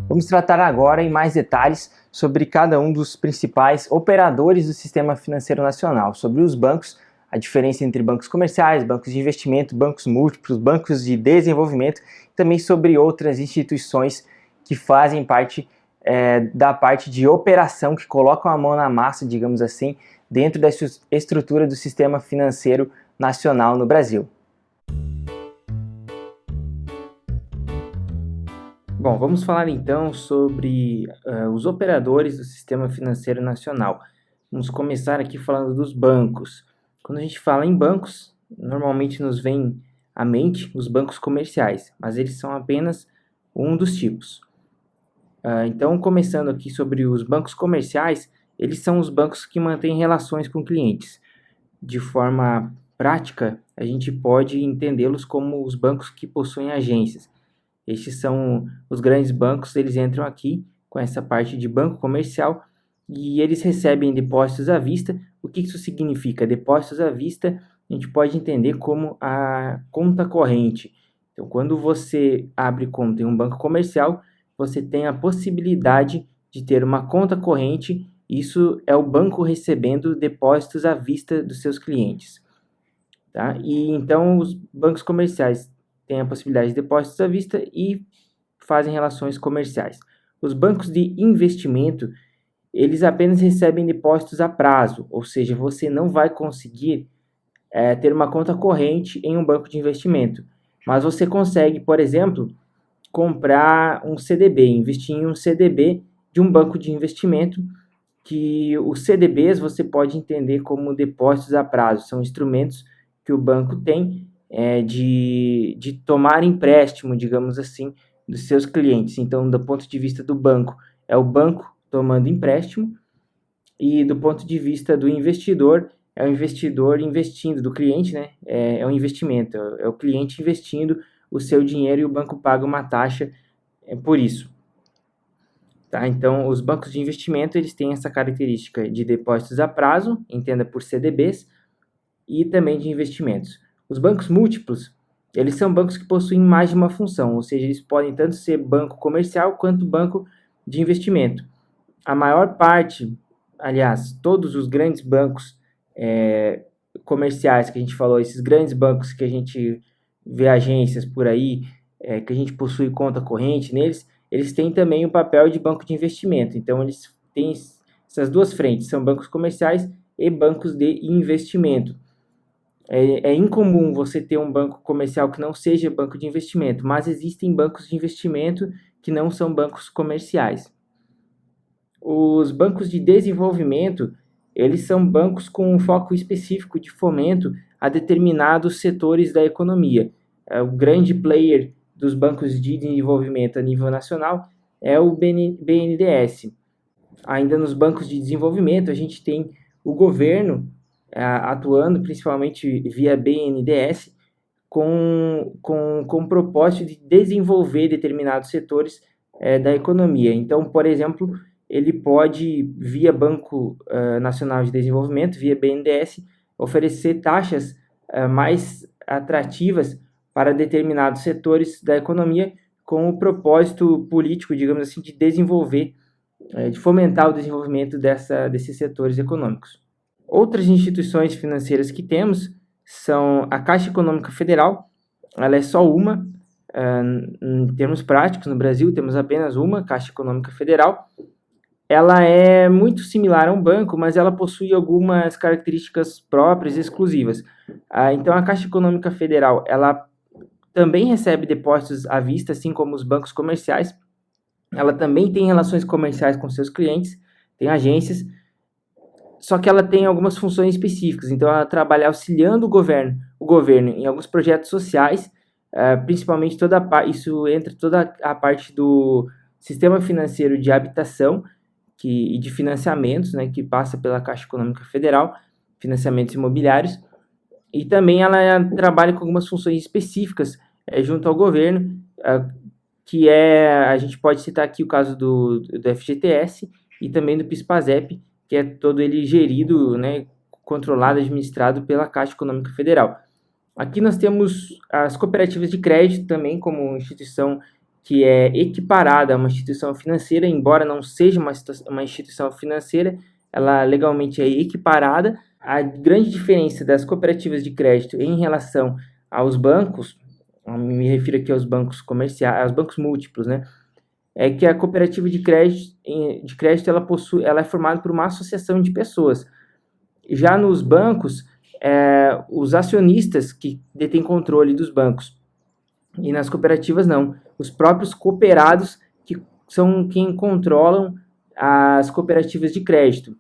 Vamos tratar agora em mais detalhes sobre cada um dos principais operadores do sistema financeiro nacional, sobre os bancos, a diferença entre bancos comerciais, bancos de investimento, bancos múltiplos, bancos de desenvolvimento, e também sobre outras instituições que fazem parte da parte de operação, que colocam a mão na massa, digamos assim, dentro da estrutura do sistema financeiro nacional no Brasil. Bom, vamos falar então sobre os operadores do sistema financeiro nacional. Vamos começar aqui falando dos bancos. Quando a gente fala em bancos, normalmente nos vem à mente os bancos comerciais, mas eles são apenas um dos tipos. Então, começando aqui sobre os bancos comerciais, eles são os bancos que mantêm relações com clientes. De forma prática, a gente pode entendê-los como os bancos que possuem agências. Estes são os grandes bancos, eles entram aqui com essa parte de banco comercial e eles recebem depósitos à vista. O que isso significa? Depósitos à vista a gente pode entender como a conta corrente. Então, quando você abre conta em um banco comercial, você tem a possibilidade de ter uma conta corrente. Isso é o banco recebendo depósitos à vista dos seus clientes. Tá? E então os bancos comerciais têm a possibilidade de depósitos à vista e fazem relações comerciais. Os bancos de investimento, eles apenas recebem depósitos a prazo, ou seja, você não vai conseguir ter uma conta corrente em um banco de investimento. Mas você consegue, por exemplo, comprar um CDB, investir em um CDB de um banco de investimento, que os CDBs você pode entender como depósitos a prazo, são instrumentos que o banco tem de tomar empréstimo, digamos assim, dos seus clientes. Então, do ponto de vista do banco, é o banco tomando empréstimo, e do ponto de vista do investidor, é o investidor investindo, do cliente, né? É um investimento, é o cliente investindo o seu dinheiro e o banco paga uma taxa por isso. Tá? Então, os bancos de investimento, eles têm essa característica de depósitos a prazo, entenda por CDBs, e também de investimentos. Os bancos múltiplos, eles são bancos que possuem mais de uma função, ou seja, eles podem tanto ser banco comercial quanto banco de investimento. A maior parte, aliás, todos os grandes bancos comerciais que a gente falou, esses grandes bancos que a gente vê agências por aí, que a gente possui conta corrente neles, eles têm também o papel de banco de investimento. Então, eles têm essas duas frentes, são bancos comerciais e bancos de investimento. É incomum você ter um banco comercial que não seja banco de investimento, mas existem bancos de investimento que não são bancos comerciais. Os bancos de desenvolvimento, eles são bancos com um foco específico de fomento a determinados setores da economia. O grande player dos bancos de desenvolvimento a nível nacional é o BNDES. Ainda nos bancos de desenvolvimento, a gente tem o governo atuando principalmente via BNDES com o propósito de desenvolver determinados setores da economia. Então, por exemplo, ele pode, via Banco Nacional de Desenvolvimento, via BNDES, oferecer taxas mais atrativas para determinados setores da economia com o propósito político, digamos assim, de desenvolver, de fomentar o desenvolvimento desses setores econômicos. Outras instituições financeiras que temos são a Caixa Econômica Federal. Ela é só uma, em termos práticos, no Brasil temos apenas uma, Caixa Econômica Federal. Ela é muito similar a um banco, mas ela possui algumas características próprias e exclusivas. Então, a Caixa Econômica Federal, ela também recebe depósitos à vista, assim como os bancos comerciais. Ela também tem relações comerciais com seus clientes, tem agências, só que ela tem algumas funções específicas. Então, ela trabalha auxiliando o governo em alguns projetos sociais, principalmente isso entra toda a parte do sistema financeiro de habitação e de financiamentos, né, que passa pela Caixa Econômica Federal, financiamentos imobiliários, e também ela trabalha com algumas funções específicas junto ao governo, que a gente pode citar aqui o caso do FGTS e também do PIS/PASEP, que é todo ele gerido, né, controlado, administrado pela Caixa Econômica Federal. Aqui nós temos as cooperativas de crédito também como instituição que é equiparada a uma instituição financeira, embora não seja uma instituição financeira, ela legalmente é equiparada. A grande diferença das cooperativas de crédito em relação aos bancos, me refiro aqui aos bancos comerciais, aos bancos múltiplos, né? É que a cooperativa de crédito ela é formada por uma associação de pessoas. Já nos bancos, os acionistas que detêm controle dos bancos. E nas cooperativas não. Os próprios cooperados que são quem controlam as cooperativas de crédito.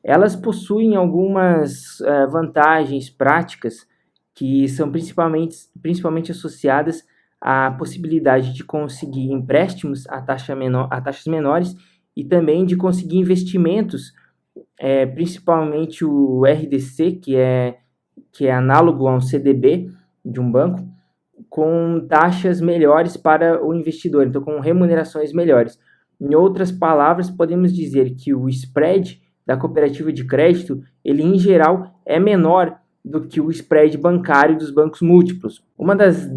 Elas possuem algumas vantagens práticas que são principalmente associadas à possibilidade de conseguir empréstimos a taxas menores e também de conseguir investimentos, principalmente o RDC, que é análogo a um CDB de um banco, com taxas melhores para o investidor, então com remunerações melhores. Em outras palavras, podemos dizer que o spread da cooperativa de crédito, ele em geral é menor do que o spread bancário dos bancos múltiplos. Uma das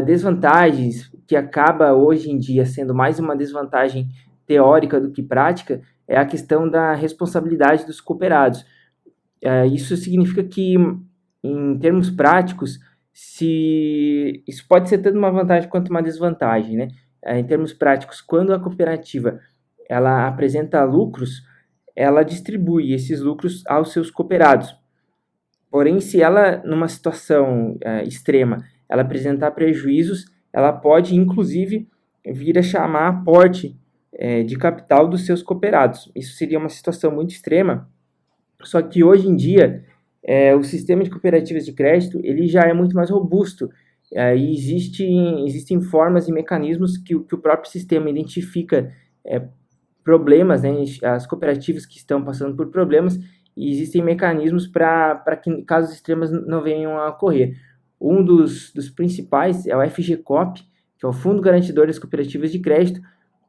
desvantagens, que acaba hoje em dia sendo mais uma desvantagem teórica do que prática, é a questão da responsabilidade dos cooperados. Isso significa que, em termos práticos, isso pode ser tanto uma vantagem quanto uma desvantagem, né? Em termos práticos, quando a cooperativa ela apresenta lucros, ela distribui esses lucros aos seus cooperados. Porém, se ela, numa situação extrema, ela apresentar prejuízos, ela pode, inclusive, vir a chamar aporte de capital dos seus cooperados. Isso seria uma situação muito extrema, só que hoje em dia, o sistema de cooperativas de crédito ele já é muito mais robusto. E existem formas e mecanismos que o próprio sistema identifica problemas, né, as cooperativas que estão passando por problemas, e existem mecanismos para que casos extremos não venham a ocorrer. Um dos principais é o FGCOP, que é o Fundo Garantidor das Cooperativas de Crédito,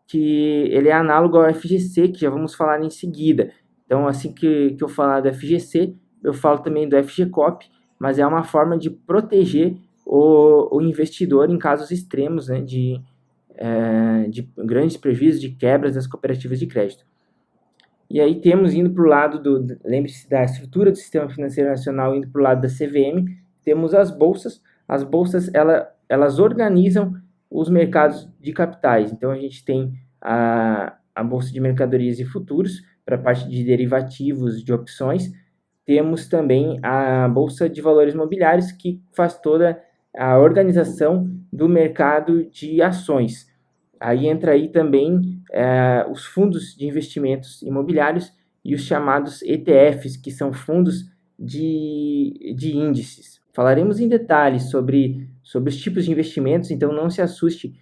que ele é análogo ao FGC, que já vamos falar em seguida. Então, assim que eu falar do FGC, eu falo também do FGCOP, mas é uma forma de proteger o investidor em casos extremos, né, de grandes prejuízos, de quebras das cooperativas de crédito. E aí temos, indo para o lado lembre-se da estrutura do Sistema Financeiro Nacional, indo para o lado da CVM, temos as bolsas. As bolsas, elas organizam os mercados de capitais. Então, a gente tem a Bolsa de Mercadorias e Futuros, para a parte de derivativos, de opções. Temos também a Bolsa de Valores Mobiliários, que faz toda a organização do mercado de ações. Aí entra aí também os fundos de investimentos imobiliários e os chamados ETFs, que são fundos de índices. Falaremos em detalhes sobre os tipos de investimentos, então não se assuste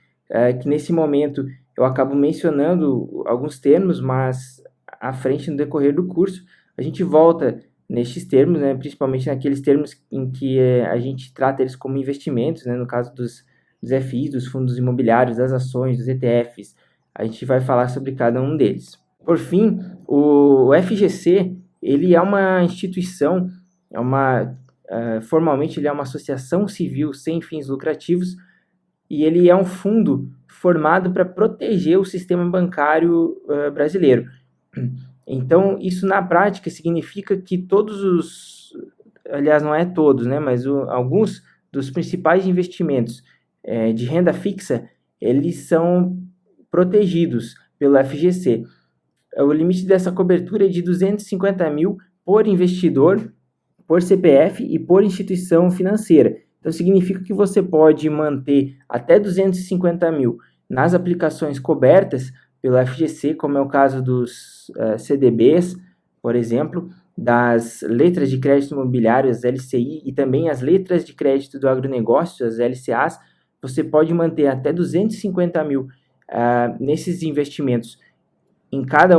que nesse momento eu acabo mencionando alguns termos, mas à frente, no decorrer do curso, a gente volta nestes termos, né, principalmente naqueles termos em que a gente trata eles como investimentos, né, no caso dos FIs, dos fundos imobiliários, das ações, dos ETFs. A gente vai falar sobre cada um deles. Por fim, o FGC, ele é uma instituição, formalmente ele é uma associação civil sem fins lucrativos, e ele é um fundo formado para proteger o sistema bancário brasileiro. Então, isso na prática significa que aliás, não é todos, né, mas alguns dos principais investimentos de renda fixa, eles são protegidos pelo FGC. O limite dessa cobertura é de 250 mil por investidor, por CPF e por instituição financeira. Então, significa que você pode manter até 250 mil nas aplicações cobertas pelo FGC, como é o caso dos CDBs, por exemplo, das letras de crédito imobiliário, as LCI, e também as letras de crédito do agronegócio, as LCAs. Você pode manter até 250 mil nesses investimentos em cada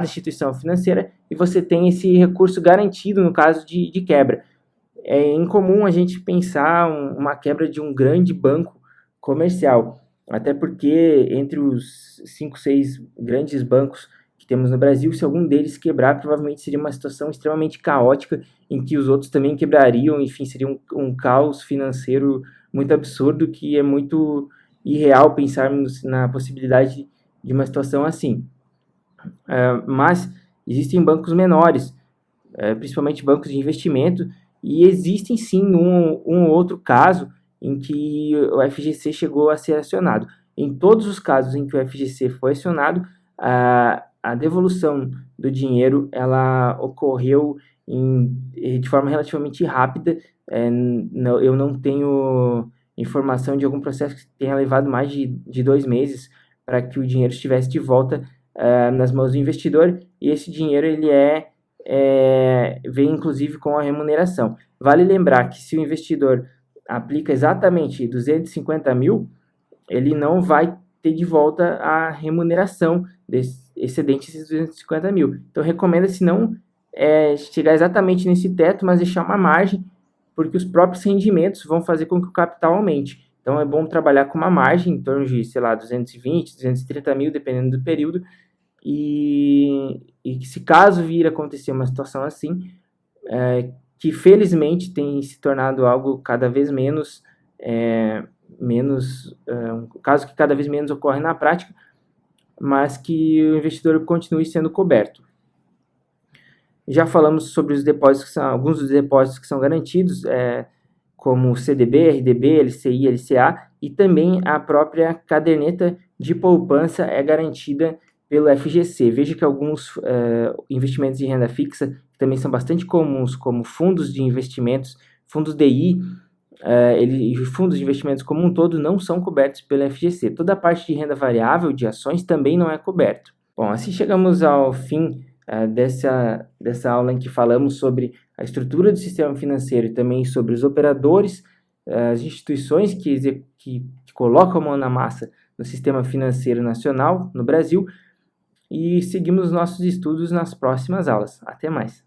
instituição financeira, e você tem esse recurso garantido no caso de quebra. É incomum a gente pensar uma quebra de um grande banco comercial, até porque entre os 5, 6 grandes bancos que temos no Brasil, se algum deles quebrar, provavelmente seria uma situação extremamente caótica, em que os outros também quebrariam, enfim, seria um caos financeiro muito absurdo, que é muito irreal pensarmos na possibilidade de uma situação assim. Mas existem bancos menores, principalmente bancos de investimento, e existem sim um outro caso em que o FGC chegou a ser acionado. Em todos os casos em que o FGC foi acionado, a devolução do dinheiro ela ocorreu de forma relativamente rápida. Eu não tenho informação de algum processo que tenha levado mais de 2 meses para que o dinheiro estivesse de volta nas mãos do investidor, e esse dinheiro ele vem inclusive com a remuneração. Vale lembrar que se o investidor aplica exatamente 250 mil, ele não vai ter de volta a remuneração excedente esses 250 mil. Então recomenda-se não chegar exatamente nesse teto, mas deixar uma margem, porque os próprios rendimentos vão fazer com que o capital aumente. Então é bom trabalhar com uma margem em torno de, 220, 230 mil, dependendo do período, e se caso vir a acontecer uma situação assim, que felizmente tem se tornado algo cada vez menos, um caso que cada vez menos ocorre na prática, mas que o investidor continue sendo coberto. Já falamos sobre os depósitos, alguns dos depósitos que são garantidos, como CDB, RDB, LCI, LCA, e também a própria caderneta de poupança é garantida pelo FGC. Veja que alguns investimentos de renda fixa, que também são bastante comuns, como fundos de investimentos, fundos DI, e fundos de investimentos como um todo, não são cobertos pelo FGC. Toda a parte de renda variável, de ações, também não é coberto. Bom, assim chegamos ao fim dessa aula em que falamos sobre a estrutura do sistema financeiro e também sobre os operadores, as instituições que colocam a mão na massa no sistema financeiro nacional no Brasil, e seguimos nossos estudos nas próximas aulas. Até mais!